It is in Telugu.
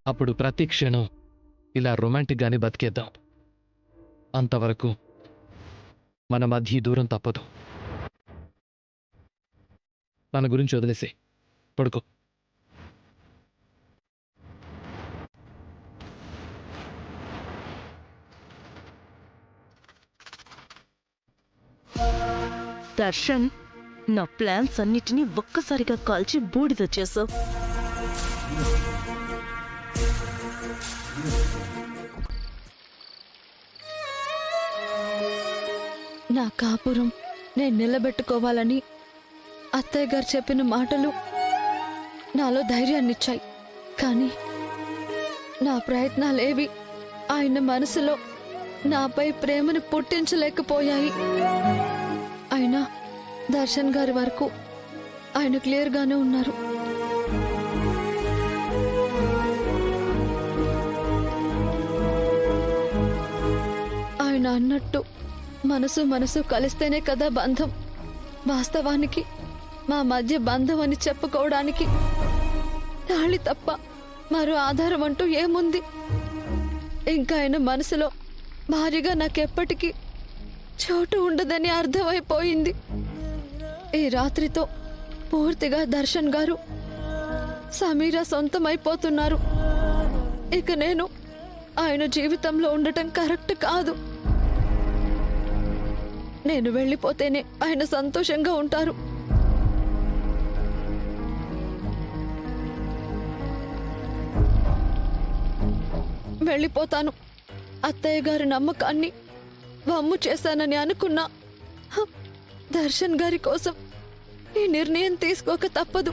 అప్పుడు ప్రతి క్షణం ఇలా రొమాంటిక్గానే బతికేద్దాం. అంతవరకు మన మధ్య ఈ దూరం తప్పదు. మన గురించి వదిలేసే పడుకో. దర్శన్, నా ప్లాన్స్ అన్నిటినీ ఒక్కసారిగా కాల్చి బూడిద చేసావు. నా కాపురం నేను నిలబెట్టుకోవాలని అత్తయ్య గారు చెప్పిన మాటలు నాలో ధైర్యాన్నిచ్చాయి. కానీ నా ప్రయత్నాలేవి ఆయన మనసులో నాపై ప్రేమను పుట్టించలేకపోయాయి. అయినా దర్శన్ గారి వరకు ఆయన క్లియర్గానే ఉన్నారు. ఆయన అన్నట్టు మనసు మనసు కలిస్తేనే కదా బంధం. వాస్తవానికి మా మధ్య బంధం అని చెప్పుకోవడానికి తాళి తప్ప మరో ఆధారం అంటూ ఏముంది? ఇంకా ఆయన మనసులో భారీగా నాకెప్పటికీ చోటు ఉండదని అర్థమైపోయింది. ఈ రాత్రితో పూర్తిగా దర్శన్ గారు సమీరా సొంతమైపోతున్నారు. ఇక నేను ఆయన జీవితంలో ఉండటం కరెక్ట్ కాదు. నేను వెళ్ళిపోతేనే ఆయన సంతోషంగా ఉంటారు. వెళ్ళిపోతాను. అత్తయ్య గారి నమ్మకాన్ని వమ్ము చేశానని అనుకున్నా. దర్శన్ గారి కోసం ఈ నిర్ణయం తీసుకోక తప్పదు.